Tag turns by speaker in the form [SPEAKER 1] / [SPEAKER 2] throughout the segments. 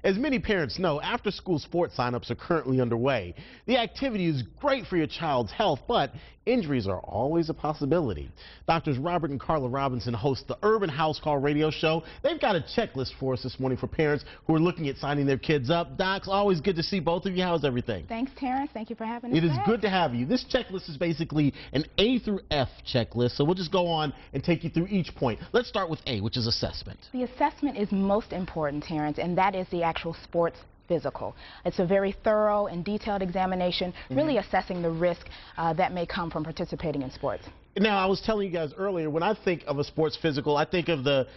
[SPEAKER 1] As many parents know, after-school sports signups are currently underway. The activity is great for your child's health, but injuries are always a possibility. Doctors Robert and Carla Robinson host the Urban Housecall radio show. They've got a checklist for us this morning for parents who are looking at signing their kids up. Docs, always good to see both of you. How's everything?
[SPEAKER 2] Thanks, Terrence. Thank you for having us.
[SPEAKER 1] It is good to have you. This checklist is basically an A through F checklist, so we'll just go on and take you through each point. Let's start with A, which is assessment.
[SPEAKER 2] The assessment is most important, Terrence, and that is the actual sports physical. It's a very thorough and detailed examination, really assessing the risk that may come from participating in sports.
[SPEAKER 1] Now, I was telling you guys earlier, when I think of a sports physical, I think of the,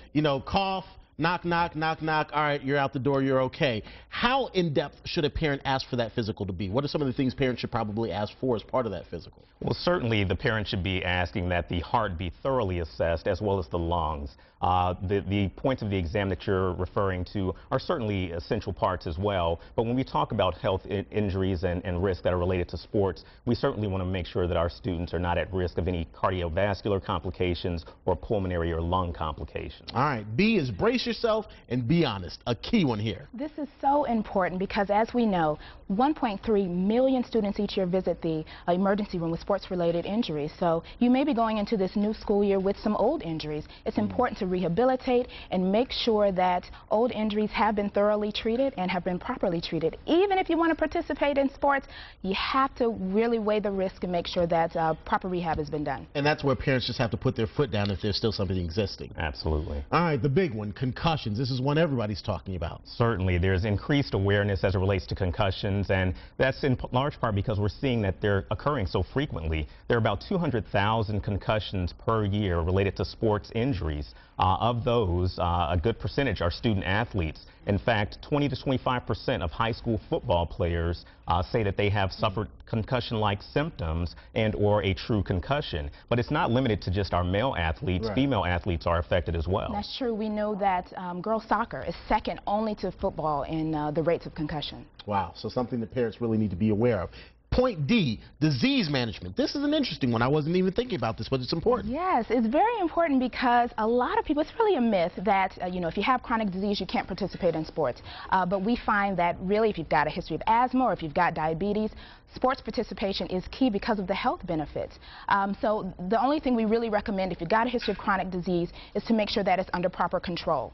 [SPEAKER 1] cough, knock, knock, knock, knock, all right, you're out the door, you're okay. How in-depth should a parent ask for that physical to be? What are some of the things parents should probably ask for as part of that physical?
[SPEAKER 3] Well, certainly the parent should be asking that the heart be thoroughly assessed as well as the lungs. The points of the exam that you're referring to are certainly essential parts as well, but when we talk about health injuries and risks that are related to sports, we certainly want to make sure that our students are not at risk of any cardiovascular complications or pulmonary or lung complications.
[SPEAKER 1] All right, B is brace yourself and be honest, a key one here.
[SPEAKER 2] This is so important because, as we know, 1.3 million students each year visit the emergency room with sports-related injuries. So you may be going into this new school year with some old injuries. It's important to rehabilitate and make sure that old injuries have been thoroughly treated and have been properly treated. Even if you want to participate in sports, you have to really weigh the risk and make sure that proper rehab has been done.
[SPEAKER 1] And that's where parents just have to put their foot down if there's still something existing.
[SPEAKER 3] Absolutely.
[SPEAKER 1] All right, the big one, concussions. This is one everybody's talking about.
[SPEAKER 3] Certainly. There's increased awareness as it relates to concussions, and that's in large part because we're seeing that they're occurring so frequently. There are about 200,000 concussions per year related to sports injuries. Of those, a good percentage are student athletes. In fact, 20 to 25% of high school football players say that they have suffered concussion-like symptoms and or a true concussion. But it's not limited to just our male athletes. Right. Female athletes are affected as well.
[SPEAKER 2] That's true. We know that girls soccer is second only to football in the rates of concussion.
[SPEAKER 1] Wow. So something that parents really need to be aware of. Point D, disease management. This is an interesting one. I wasn't even thinking about this, but it's important.
[SPEAKER 2] Yes, it's very important because a lot of people, it's really a myth that, if you have chronic disease, you can't participate in sports. But we find that really if you've got a history of asthma or if you've got diabetes, sports participation is key because of the health benefits. So the only thing we really recommend if you've got a history of chronic disease is to make sure that it's under proper control.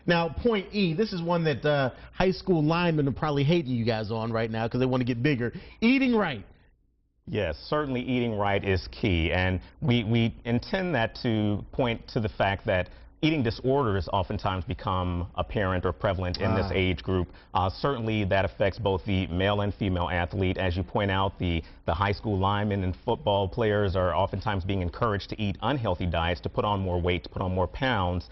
[SPEAKER 1] Now, point E, this is one that high school linemen are probably hating you guys on right now because they want to get bigger. Eating right.
[SPEAKER 3] Yes, certainly eating right is key, and we intend that to point to the fact that eating disorders oftentimes become apparent or prevalent in this age group. Certainly that affects both the male and female athlete. As you point out, the high school linemen and football players are oftentimes being encouraged to eat unhealthy diets, to put on more weight, to put on more pounds,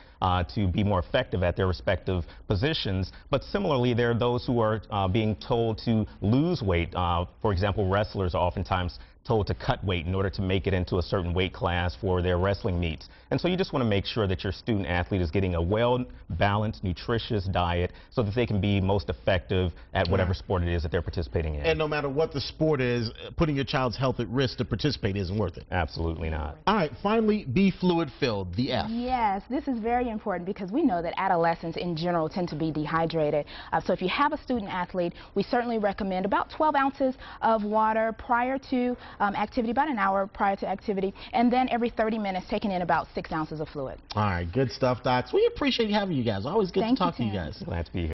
[SPEAKER 3] to be more effective at their respective positions. But similarly, there are those who are being told to lose weight. For example, wrestlers are oftentimes told to cut weight in order to make it into a certain weight class for their wrestling meets. And so you just want to make sure that your student athlete is getting a well-balanced, nutritious diet so that they can be most effective at whatever sport it is that they're participating in.
[SPEAKER 1] And no matter what the sport is, putting your child's health at risk to participate isn't worth it.
[SPEAKER 3] Absolutely not.
[SPEAKER 1] All right, finally, be fluid-filled, the F.
[SPEAKER 2] Yes, this is very important because we know that adolescents in general tend to be dehydrated. So if you have a student athlete, we certainly recommend about 12 ounces of water prior to activity, about an hour prior to activity, and then every 30 minutes taking in about 6 ounces of fluid.
[SPEAKER 1] All right, good stuff, docs. We appreciate having you guys. Always good to talk to you guys.
[SPEAKER 3] Glad to be here.